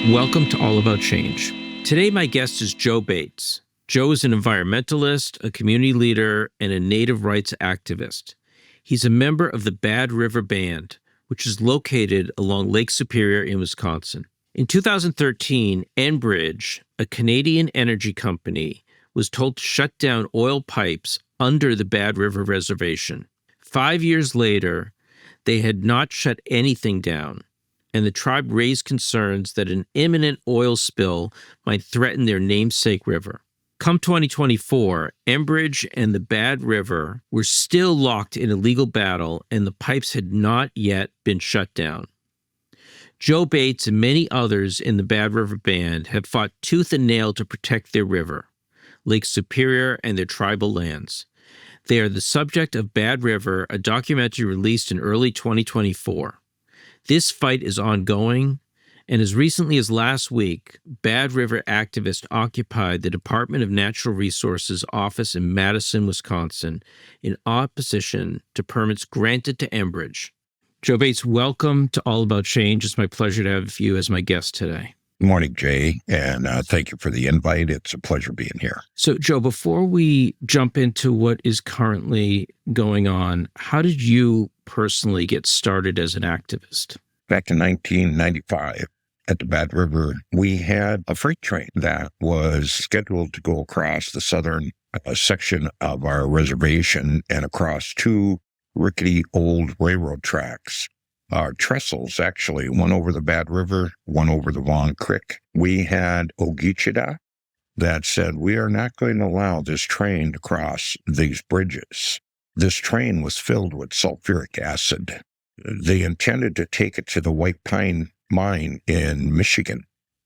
Welcome to All About Change. Today, my guest is Joe Bates. Joe is an environmentalist, a community leader, and a native rights activist. He's a member of the Bad River Band, which is located along Lake Superior in Wisconsin. In 2013, Enbridge, a Canadian energy company, was told to shut down oil pipes under the Bad River Reservation. 5 years later, they had not shut anything down, and the tribe raised concerns that an imminent oil spill might threaten their namesake river. Come 2024, Enbridge and the Bad River were still locked in a legal battle, and the pipes had not yet been shut down. Joe Bates and many others in the Bad River Band have fought tooth and nail to protect their river, Lake Superior, and their tribal lands. They are the subject of Bad River, a documentary released in early 2024. This fight is ongoing, and as recently as last week, Bad River activists occupied the Department of Natural Resources office in Madison, Wisconsin, in opposition to permits granted to Enbridge. Joe Bates, welcome to All About Change. It's my pleasure to have you as my guest today. Good morning, Jay, and thank you for the invite. It's a pleasure being here. So, Joe, before we jump into what is currently going on, how did you personally get started as an activist? Back in 1995, at the Bad River, we had a freight train that was scheduled to go across the southern section of our reservation and across two rickety old railroad tracks. Our trestles, actually, one over the Bad River, one over the Vaughan Creek. We had Ogichida that said, we are not going to allow this train to cross these bridges. This train was filled with sulfuric acid. They intended to take it to the White Pine mine in Michigan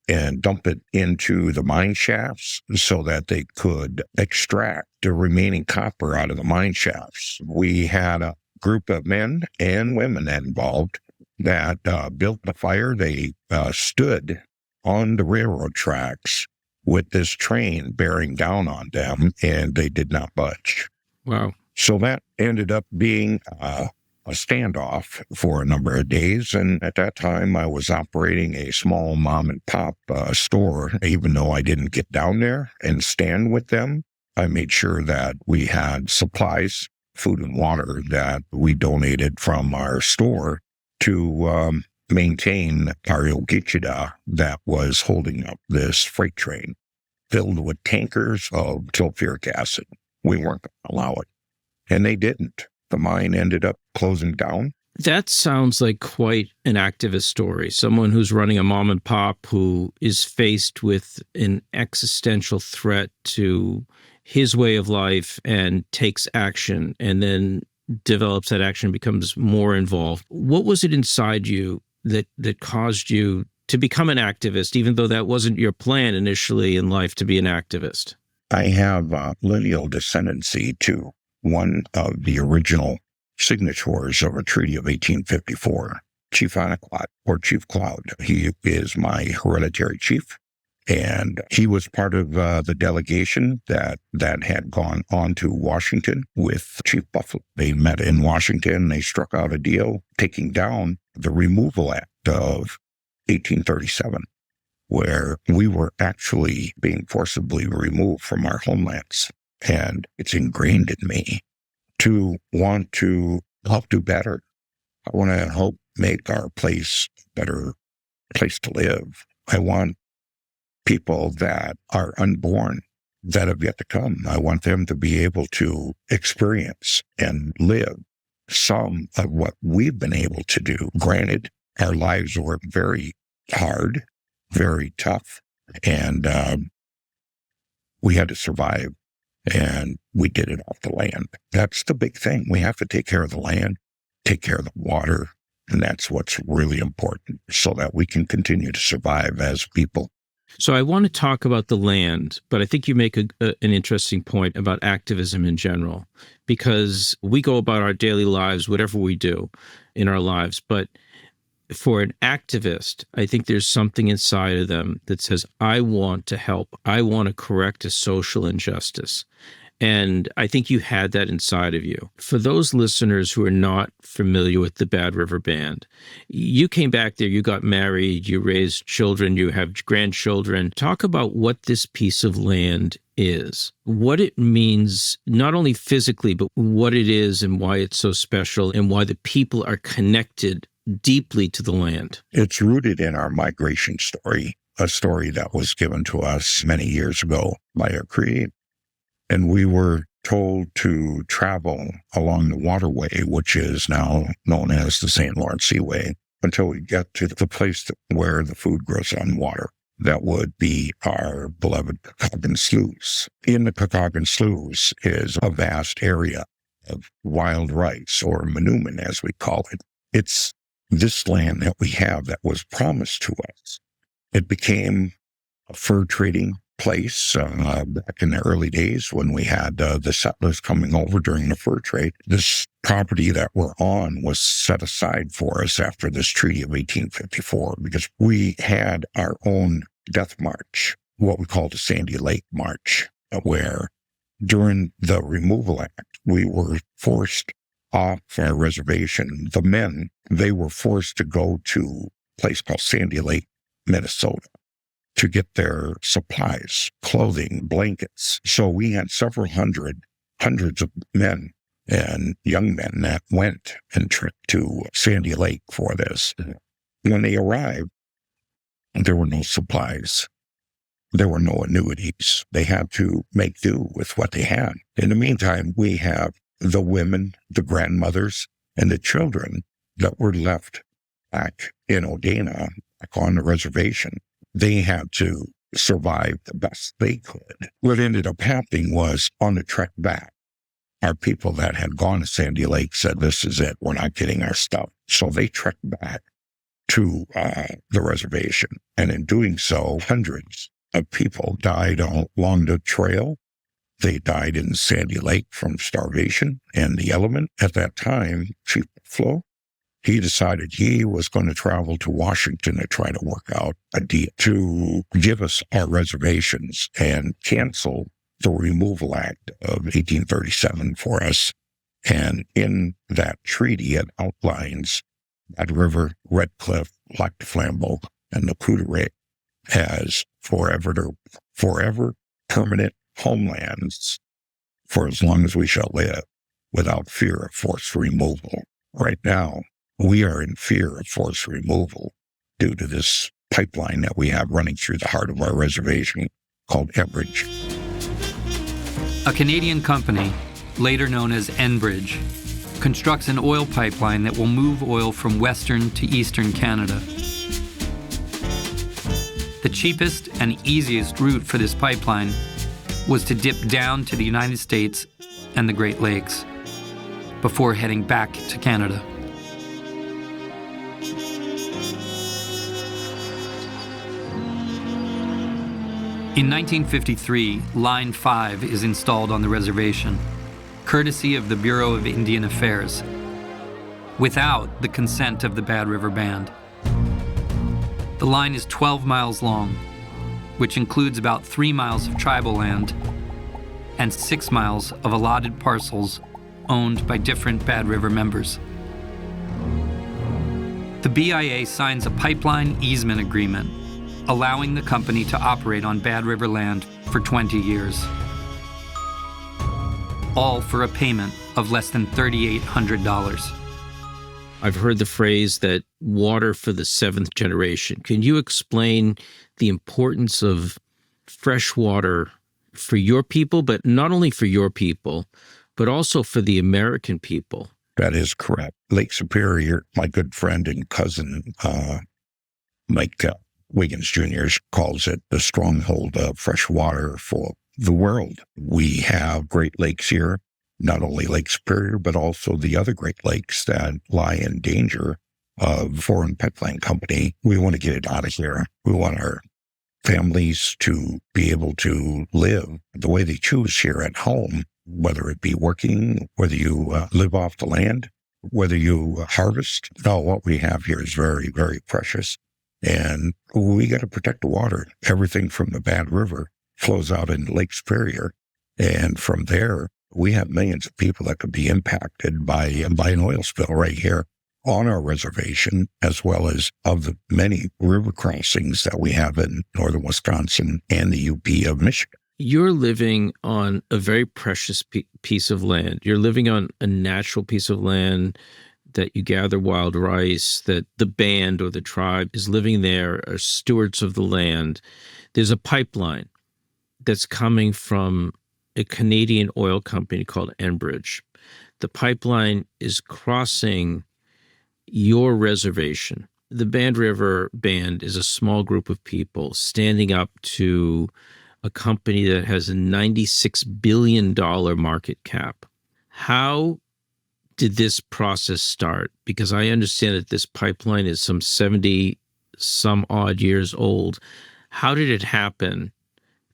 and dump it into the mine shafts so that they could extract the remaining copper out of the mine shafts. We had a group of men and women involved that built the fire. They stood on the railroad tracks with this train bearing down on them, and they did not budge. Wow. So that ended up being a standoff for a number of days. And at that time, I was operating a small mom and pop store. Even though I didn't get down there and stand with them, I made sure that we had supplies, food and water that we donated from our store to maintain our Ogichida that was holding up this freight train filled with tankers of sulfuric acid. We weren't going to allow it. And they didn't. The mine ended up closing down. That sounds like quite an activist story. Someone who's running a mom and pop who is faced with an existential threat to his way of life and takes action and then develops that action, becomes more involved. What was it inside you that caused you to become an activist, even though that wasn't your plan initially in life to be an activist? I have lineal descendancy to one of the original signatories of a treaty of 1854, Chief Anaquat, or Chief Cloud. He is my hereditary chief, and he was part of the delegation that had gone on to Washington with Chief Buffalo. They met in Washington. They struck out a deal taking down the Removal Act of 1837, where we were actually being forcibly removed from our homelands. And it's ingrained in me to want to help do better. I want to help make our place a better place to live. I want people that are unborn, that have yet to come, I want them to be able to experience and live some of what we've been able to do. Granted, our lives were very hard, very tough, and we had to survive. And we did it off the land. That's the big thing. We have to take care of the land, take care of the water, and that's what's really important so that we can continue to survive as people. So I want to talk about the land, but I think you make an interesting point about activism in general, because we go about our daily lives, whatever we do in our lives, but for an activist, I think there's something inside of them that says, I want to help. I want to correct a social injustice. And I think you had that inside of you. For those listeners who are not familiar with the Bad River Band, you came back there, you got married, you raised children, you have grandchildren. Talk about what this piece of land is, what it means, not only physically, but what it is and why it's so special and why the people are connected deeply to the land. It's rooted in our migration story, a story that was given to us many years ago by our Creator. And we were told to travel along the waterway, which is now known as the St. Lawrence Seaway, until we get to the place where the food grows on water. That would be our beloved Kakagan Sloughs. In the Kakagan Sloughs is a vast area of wild rice, or manumin as we call it. It's this land that we have that was promised to us. It became a fur trading place back in the early days when we had the settlers coming over during the fur trade. This property that we're on was set aside for us after this treaty of 1854 because we had our own death march, what we call the Sandy Lake March, where during the Removal Act, we were forced off our reservation. The men, they were forced to go to a place called Sandy Lake, Minnesota, to get their supplies, clothing, blankets. So we had several hundreds of men and young men that went and trekked to Sandy Lake for this. When they arrived, there were no supplies. There were no annuities. They had to make do with what they had. In the meantime, we have the women, the grandmothers, and the children that were left back in Odana, back on the reservation. They had to survive the best they could. What ended up happening was, on the trek back, our people that had gone to Sandy Lake said, this is it, we're not getting our stuff. So they trekked back to the reservation. And in doing so, hundreds of people died along the trail. They died in Sandy Lake from starvation and the element. At that time, Chief Flo, he decided he was going to travel to Washington to try to work out a deal to give us our reservations and cancel the Removal Act of 1837 for us. And in that treaty, it outlines Bad River, Red Cliff, Lac du Flambeau, and the Coudray as forever permanent homelands for as long as we shall live, without fear of forced removal. Right now, we are in fear of forced removal due to this pipeline that we have running through the heart of our reservation called Enbridge. A Canadian company, later known as Enbridge, constructs an oil pipeline that will move oil from Western to Eastern Canada. The cheapest and easiest route for this pipeline was to dip down to the United States and the Great Lakes before heading back to Canada. In 1953, Line 5 is installed on the reservation, courtesy of the Bureau of Indian Affairs, without the consent of the Bad River Band. The line is 12 miles long, which includes about 3 miles of tribal land and 6 miles of allotted parcels owned by different Bad River members. The BIA signs a pipeline easement agreement allowing the company to operate on Bad River land for 20 years, all for a payment of less than $3,800. I've heard the phrase that water for the seventh generation. Can you explain the importance of fresh water for your people, but not only for your people, but also for the American people? That is correct. Lake Superior, my good friend and cousin, Mike Wiggins Jr. calls it the stronghold of fresh water for the world. We have Great Lakes here, not only Lake Superior, but also the other Great Lakes that lie in danger of foreign pipeline company. We want to get it out of here. We want our families to be able to live the way they choose here at home, whether it be working, whether you live off the land, whether you harvest. No, what we have here is very, very precious. And we got to protect the water. Everything from the Bad River flows out into Lake Superior. And from there, we have millions of people that could be impacted by an oil spill right here on our reservation, as well as of the many river crossings that we have in northern Wisconsin and the UP of Michigan. You're living on a very precious piece of land. You're living on a natural piece of land that you gather wild rice, that the band or the tribe is living there, are stewards of the land. There's a pipeline that's coming from a Canadian oil company called Enbridge. The pipeline is crossing your reservation. The Band River Band is a small group of people standing up to a company that has a $96 billion market cap. How did this process start? Because I understand that this pipeline is some 70 some odd years old. How did it happen?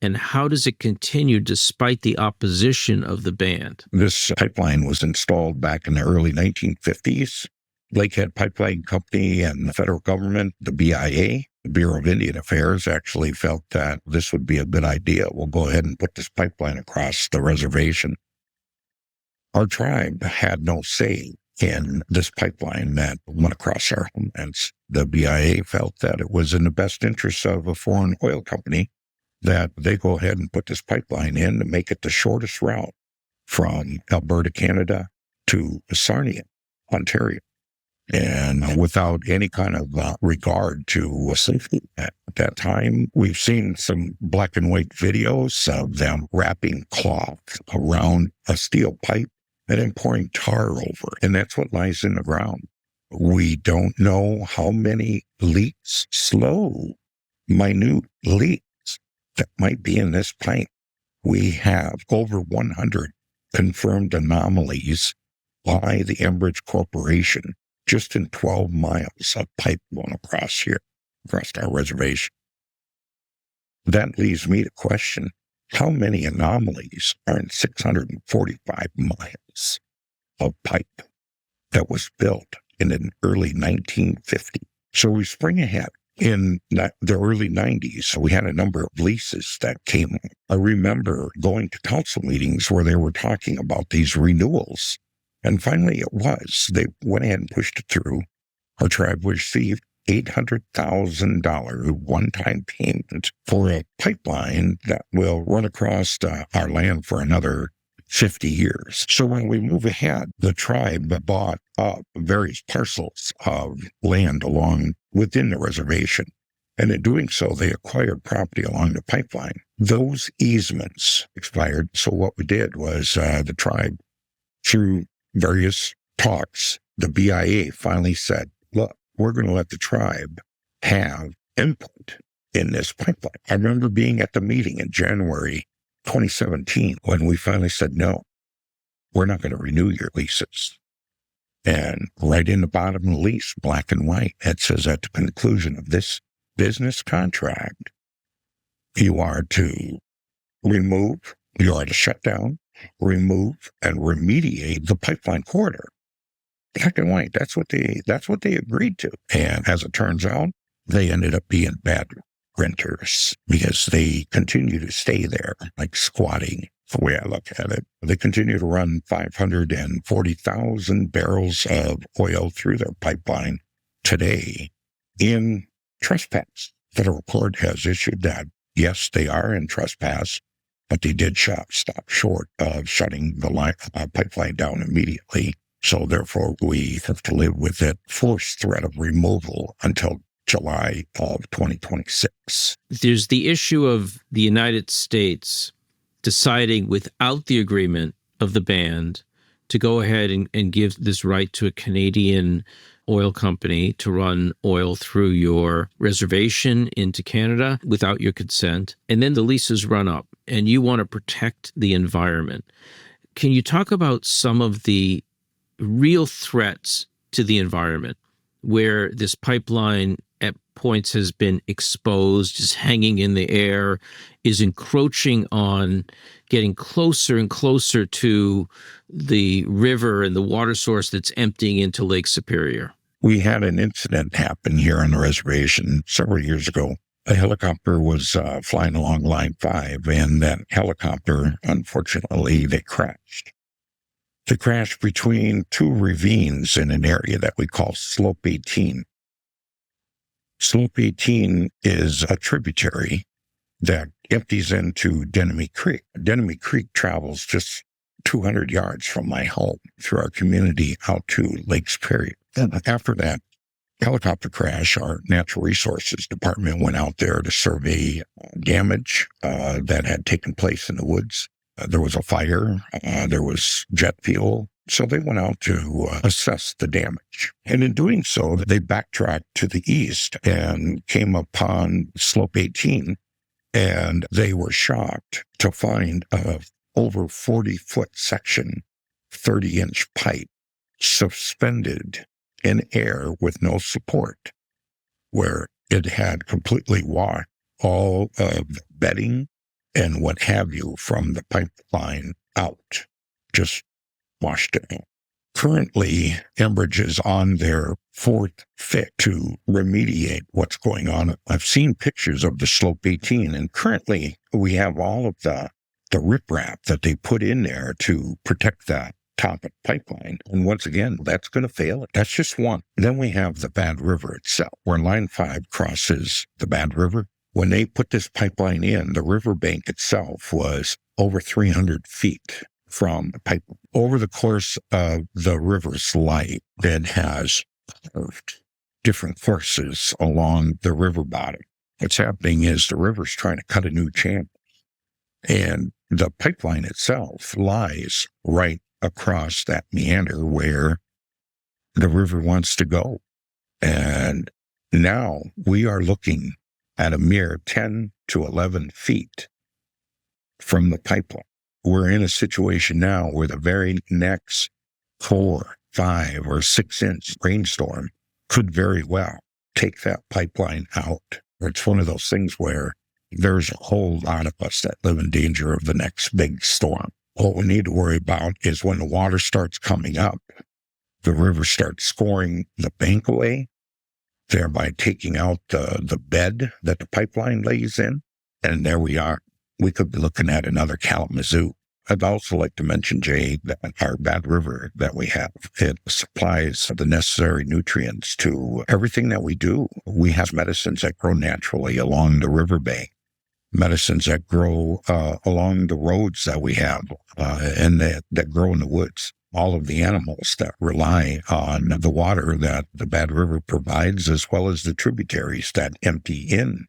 And how does it continue despite the opposition of the band? This pipeline was installed back in the early 1950s. Lakehead Pipeline Company and the federal government, the BIA, the Bureau of Indian Affairs, actually felt that this would be a good idea. We'll go ahead and put this pipeline across the reservation. Our tribe had no say in this pipeline that went across our homelands. The BIA felt that it was in the best interest of a foreign oil company that they go ahead and put this pipeline in to make it the shortest route from Alberta, Canada to Sarnia, Ontario. And without any kind of regard to safety. At that time, we've seen some black and white videos of them wrapping cloth around a steel pipe and then pouring tar over. And that's what lies in the ground. We don't know how many leaks, slow, minute leaks that might be in this pipe. We have over 100 confirmed anomalies by the Enbridge Corporation just in 12 miles of pipe going across here, across our reservation. That leaves me to question how many anomalies are in 645 miles of pipe that was built in the early 1950s. So we spring ahead. In the early 90s, we had a number of leases that came up. I remember going to council meetings where they were talking about these renewals. And finally it was. They went ahead and pushed it through. Our tribe received $800,000 one-time payment for a pipeline that will run across our land for another 50 years. So when we move ahead, the tribe bought up various parcels of land within the reservation. And in doing so, they acquired property along the pipeline. Those easements expired. So what we did was the tribe, through various talks, the BIA finally said, look, we're going to let the tribe have input in this pipeline. I remember being at the meeting in January 2017 when we finally said, no, we're not going to renew your leases. And right in the bottom of the lease, black and white, it says at the conclusion of this business contract, you are to shut down, remove, and remediate the pipeline corridor. Black and white, that's what they agreed to. And as it turns out, they ended up being bad renters because they continue to stay there, like squatting, the way I look at it. They continue to run 540,000 barrels of oil through their pipeline today in trespass. Federal court has issued that, yes, they are in trespass, but they did stop short of shutting the pipeline down immediately. So therefore, we have to live with it, forced threat of removal until July of 2026. There's the issue of the United States deciding without the agreement of the band to go ahead and give this right to a Canadian oil company to run oil through your reservation into Canada without your consent. And then the leases run up and you want to protect the environment. Can you talk about some of the real threats to the environment where this pipeline at points has been exposed, is hanging in the air, is encroaching on, getting closer and closer to the river and the water source that's emptying into Lake Superior? We had an incident happen here on the reservation several years ago. A helicopter was flying along Line 5, and that helicopter, unfortunately, they crashed. They crashed between two ravines in an area that we call Slope 18. Slope 18 is a tributary that empties into Denemy Creek. Denemy Creek travels just 200 yards from my home through our community out to Lake Superior. And after that helicopter crash, our Natural Resources Department went out there to survey damage that had taken place in the woods. There was a fire, there was jet fuel. So they went out to assess the damage. And in doing so, they backtracked to the east and came upon Slope 18. And they were shocked to find a over 40-foot section, 30-inch pipe suspended in air with no support, where it had completely washed all of the bedding and what have you from the pipeline out, just washed it out. Currently, Enbridge is on their fourth fix to remediate what's going on. I've seen pictures of the Slope 18, and currently we have all of the riprap that they put in there to protect that top of the pipeline. And once again, that's going to fail. That's just one. Then we have the Bad River itself, where Line 5 crosses the Bad River. When they put this pipeline in, the riverbank itself was over 300 feet from the pipe. Over the course of the river's life, it has curved different courses along the river bottom. What's happening is the river's trying to cut a new channel. And the pipeline itself lies right across that meander where the river wants to go. And now we are looking at a mere 10 to 11 feet from the pipeline. We're in a situation now where the very next 4, 5, or 6-inch rainstorm could very well take that pipeline out. It's one of those things where there's a whole lot of us that live in danger of the next big storm. What we need to worry about is when the water starts coming up, the river starts scoring the bank away, thereby taking out the bed that the pipeline lays in. And there we are. We could be looking at another Kalamazoo. I'd also like to mention, Jay, that our Bad River that we have, it supplies the necessary nutrients to everything that we do. We have medicines that grow naturally along the riverbank, medicines that grow along the roads that we have and that grow in the woods. All of the animals that rely on the water that the Bad River provides, as well as the tributaries that empty in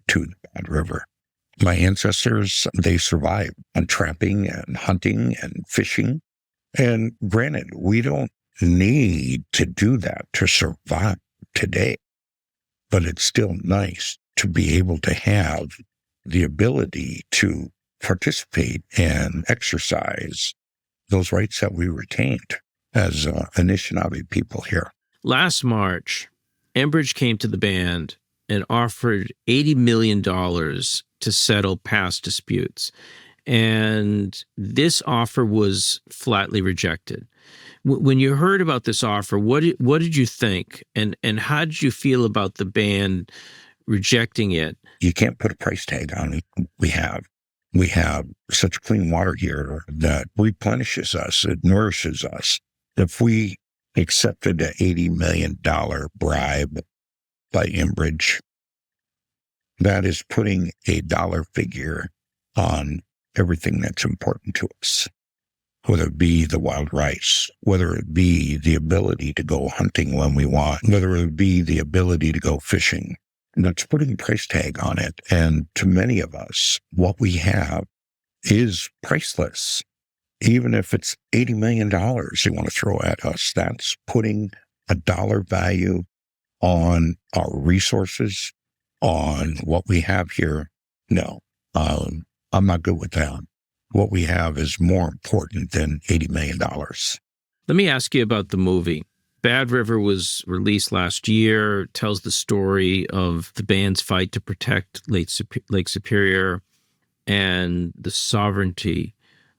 to the Bad River. My ancestors, they survived on trapping and hunting and fishing. And granted, we don't need to do that to survive today, but it's still nice to be able to have the ability to participate and exercise those rights that we retained as Anishinaabe people here. Last March, Enbridge came to the band and offered $80 million to settle past disputes. And this offer was flatly rejected. When you heard about this offer, what did you think? And how did you feel about the band rejecting it? You can't put a price tag on it. We have such clean water here that replenishes us, it nourishes us. If we accepted an $80 million bribe by Enbridge, that is putting a dollar figure on everything that's important to us, whether it be the wild rice, whether it be the ability to go hunting when we want, whether it be the ability to go fishing. And that's putting a price tag on it. And to many of us, what we have is priceless. Even if it's $80 million you want to throw at us, that's putting a dollar value on our resources, on what we have here. No, I'm not good with that. What we have is more important than $80 million. Let me ask you about the movie. Bad River was released last year, tells the story of the band's fight to protect Lake Superior and the sovereignty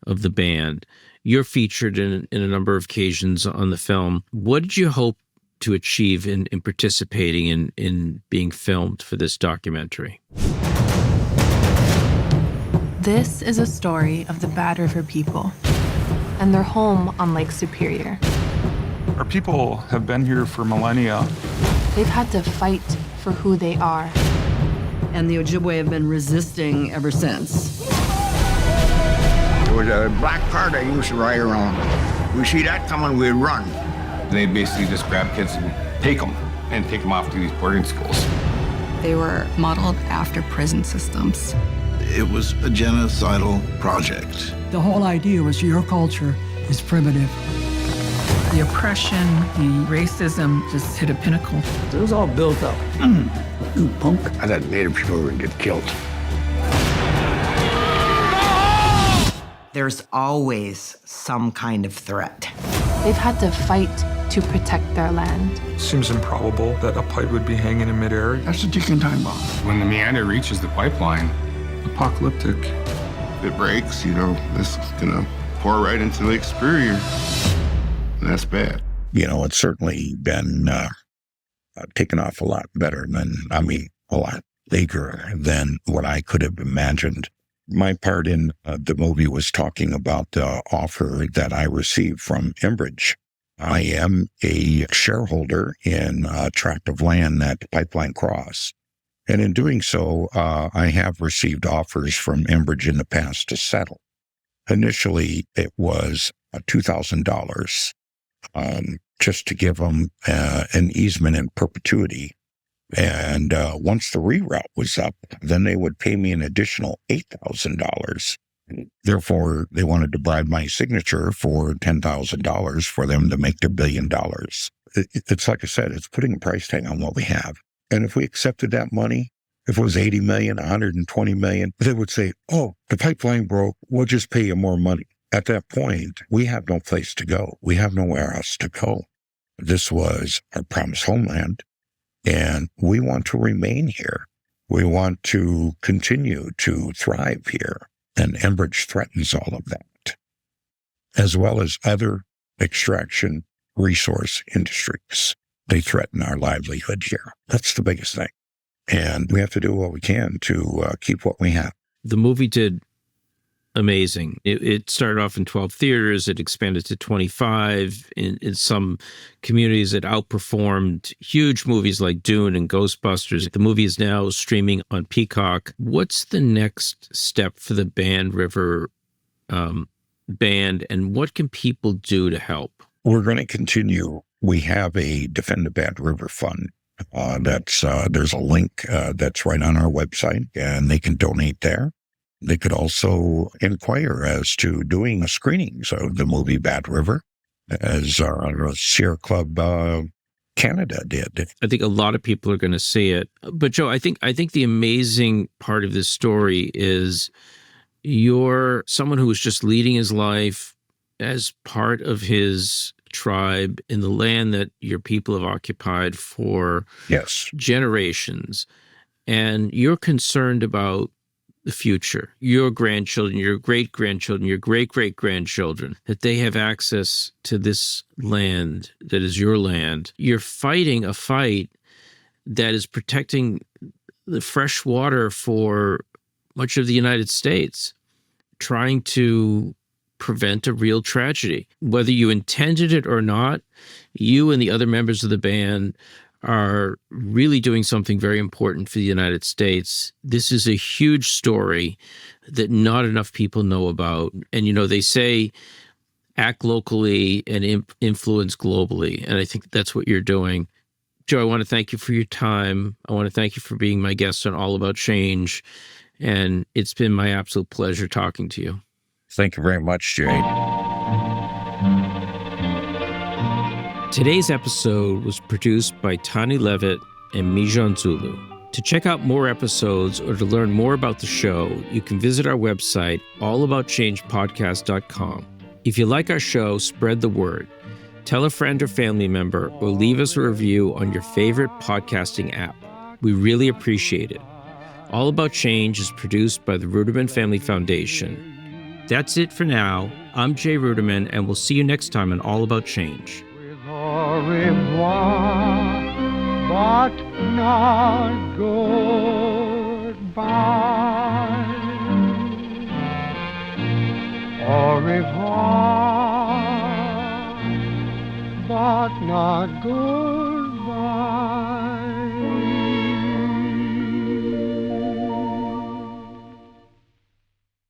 of the band. You're featured in a number of occasions on the film. What did you hope to achieve in participating in being filmed for this documentary? This is a story of the Bad River people and their home on Lake Superior. Our people have been here for millennia. They've had to fight for who they are. And the Ojibwe have been resisting ever since. There was a black car that used to ride around. We see that coming, we'd run. They basically just grab kids and take them off to these boarding schools. They were modeled after prison systems. It was a genocidal project. The whole idea was your culture is primitive. The oppression, the racism just hit a pinnacle. It was all built up. You punk. I thought Native people were going to get killed. There's always some kind of threat. They've had to fight to protect their land. Seems improbable that a pipe would be hanging in midair. That's a ticking time bomb. When the meander reaches the pipeline, Apocalyptic. If it breaks, this is going to pour right into Lake Superior. And that's bad. It's certainly been taken off a lot better a lot bigger than what I could have imagined. My part in the movie was talking about the offer that I received from Enbridge. I am a shareholder in a tract of land at Pipeline Cross. And in doing so, I have received offers from Enbridge in the past to settle. Initially, it was $2,000 just to give them an easement in perpetuity. And once the reroute was up, then they would pay me an additional $8,000. Therefore, they wanted to bribe my signature for $10,000 for them to make their $1 billion. It's like I said, it's putting a price tag on what we have. And if we accepted that money, if it was $80 million, $120 million, they would say, oh, the pipeline broke, we'll just pay you more money. At that point, we have no place to go. We have nowhere else to go. This was our promised homeland, and we want to remain here. We want to continue to thrive here. And Enbridge threatens all of that, as well as other extraction resource industries. They threaten our livelihood here. That's the biggest thing. And we have to do what we can to keep what we have. The movie did amazing. It started off in 12 theaters. It expanded to 25. In some communities, it outperformed huge movies like Dune and Ghostbusters. The movie is now streaming on Peacock. What's the next step for the Bad River Band, and what can people do to help? We're going to continue. We have a Defend the Bad River Fund. There's a link that's right on our website, and they can donate there. They could also inquire as to doing screenings of the movie Bad River, as our Sierra Club Canada did. I think a lot of people are going to see it. But Joe, I think the amazing part of this story is you're someone who was just leading his life as part of his tribe in the land that your people have occupied for generations. And you're concerned about the future, your grandchildren, your great-grandchildren, your great-great-grandchildren, that they have access to this land that is your land. You're fighting a fight that is protecting the fresh water for much of the United States, trying to prevent a real tragedy. Whether you intended it or not, you and the other members of the band are really doing something very important for the United States. This is a huge story that not enough people know about. And, they say act locally and influence globally. And I think that's what you're doing. Joe, I want to thank you for your time. I want to thank you for being my guest on All About Change. And it's been my absolute pleasure talking to you. Thank you very much, Jay. Today's episode was produced by Tani Levitt and Mijan Zulu. To check out more episodes or to learn more about the show, you can visit our website, allaboutchangepodcast.com. If you like our show, spread the word. Tell a friend or family member, or leave us a review on your favorite podcasting app. We really appreciate it. All About Change is produced by the Ruderman Family Foundation. That's it for now. I'm Jay Ruderman, and we'll see you next time on All About Change. Au revoir, but not goodbye. Au revoir, but not goodbye.